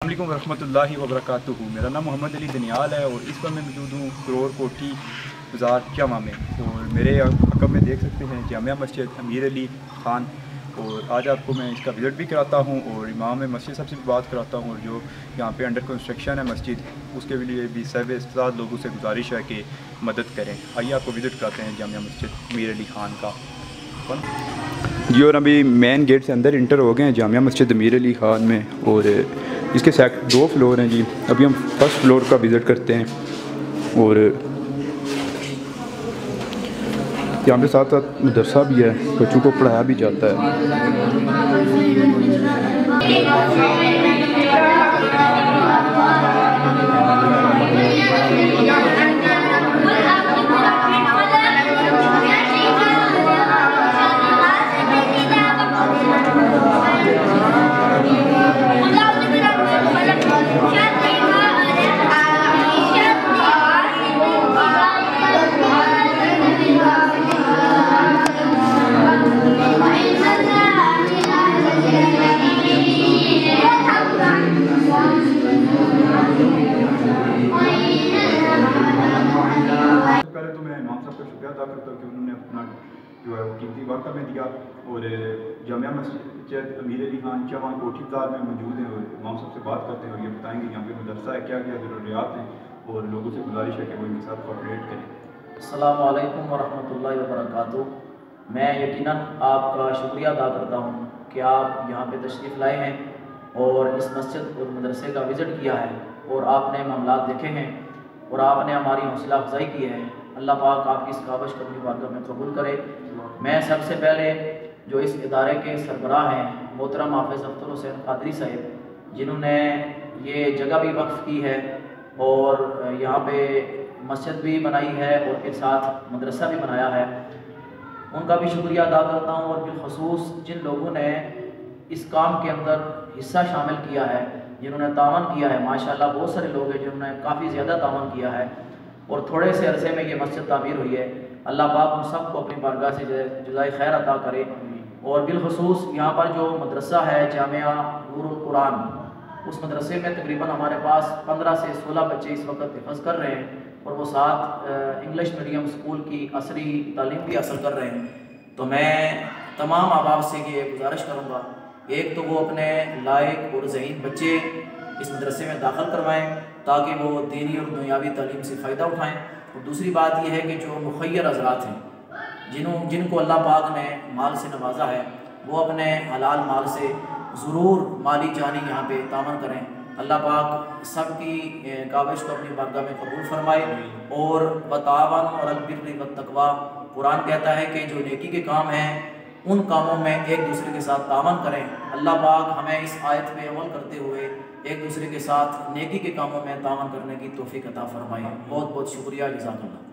अस्सलाम वालेकुम रहमतुल्लाहि व बरकातुहू। मेरा नाम मोहम्मद अली दनियाल है और इस पर मैं मौजूद हूँ करोड़ कोठी बाज़ार चवा में। और मेरे अकब में देख सकते हैं जामिया मस्जिद अमीर अली ख़ान। और आज आपको मैं इसका विज़िट भी कराता हूँ और इमाम मस्जिद साहब से भी बात कराता हूँ। और जो यहाँ पे अंडर कंस्ट्रक्शन है मस्जिद, उसके लिए भी सब इस्ताद लोगों से गुजारिश है कि मदद करें। आइए आपको विज़िट कराते हैं जामिया मस्जिद अमीर अली ख़ान का जी। और अभी मेन गेट से अंदर इंटर हो गए हैं जामिया मस्जिद अमीर अली ख़ान में। और इसके 2 फ्लोर हैं जी। अभी हम फर्स्ट फ्लोर का विज़िट करते हैं। और यहाँ पे साथ साथ मदरसा भी है, बच्चों को पढ़ाया भी जाता है। पहले तो मैं इमाम साहब का शुक्रिया अदा करता हूँ कि उन्होंने अपना जो है वो कीमती वक्त हमें दिया। और जामिया मस्जिद अमीर अली ख़ान चवा कोठी बाज़ार में मौजूद हैं और इमाम साहब से बात करते हैं और ये बताएंगे यहाँ पे मदरसा है, क्या क्या ज़रूरियात हैं और लोगों से गुजारिश है कि वो इनके साथ कोऑपरेट करें। अस्सलामु अलैकुम वरहमतुल्लाहि वबरकातुहू। मैं यकीनन आपका शुक्रिया अदा करता हूँ कि आप यहाँ पे तशरीफ़ लाए हैं और इस मस्जिद और मदरसे का विज़िट किया है और आपने मामलात देखे हैं और आपने हमारी हौसला अफजाई की है। अल्लाह पाक आपकी इस काविश को अपनी बारगाह में कबूल करे। मैं सबसे पहले जो इस इदारे के सरबराह हैं मोहतरम हाफ़िज़ अख्तर हुसैन क़ादरी साहब, जिन्होंने ये जगह भी वक्फ़ की है और यहाँ पे मस्जिद भी बनाई है और फिर साथ मदरसा भी बनाया है, उनका भी शुक्रिया अदा करता हूँ। और बिलख़ुसूस जिन लोगों ने इस काम के अंदर हिस्सा शामिल किया है, जिन्होंने तावन किया है, माशाल्लाह बहुत सारे लोग हैं जिन्होंने काफ़ी ज़्यादा तावन किया है और थोड़े से अरसे में ये मस्जिद तामीर हुई है। अल्लाह पाक उन सब को अपनी बारगाह से जज़ाए खैर अता करे। और बिलख़ुसूस यहाँ पर जो मदरसा है जामिया नूरुल कुरान, उस मदरसे में तकरीबन हमारे पास 15 से 16 बच्चे इस वक्त हिफ़्ज़ कर रहे हैं और वो साथ इंग्लिश मीडियम स्कूल की असरी तालीम भी हासिल कर रहे हैं। तो मैं तमाम अहबाब से ये गुजारिश करूँगा, एक तो वो अपने लायक और ज़हीन बच्चे इस मदरसे में दाखिल करवाएँ ताकि वो दीनी और दुनियावी तालीम से फ़ायदा उठाएँ। और दूसरी बात यह है कि जो मुखय्यर हज़रात हैं जिनको अल्लाह पाक ने माल से नवाजा है, वो अपने हलाल माल से ज़रूर माली जानी यहाँ पे तामन करें। अल्लाह पाक सब की काविश को अपनी बारगाह में कबूल फरमाए। और वतावन और अलबिर्रि वत्तक़वा, कुरान कहता है कि जो नेकी के काम हैं उन कामों में एक दूसरे के साथ तामन करें। अल्लाह पाक हमें इस आयत पे अमल करते हुए एक दूसरे के साथ नेकी के कामों में तामन करने की तौफीक अता फरमाए। बहुत बहुत शुक्रिया, जज़ाकल्लाह।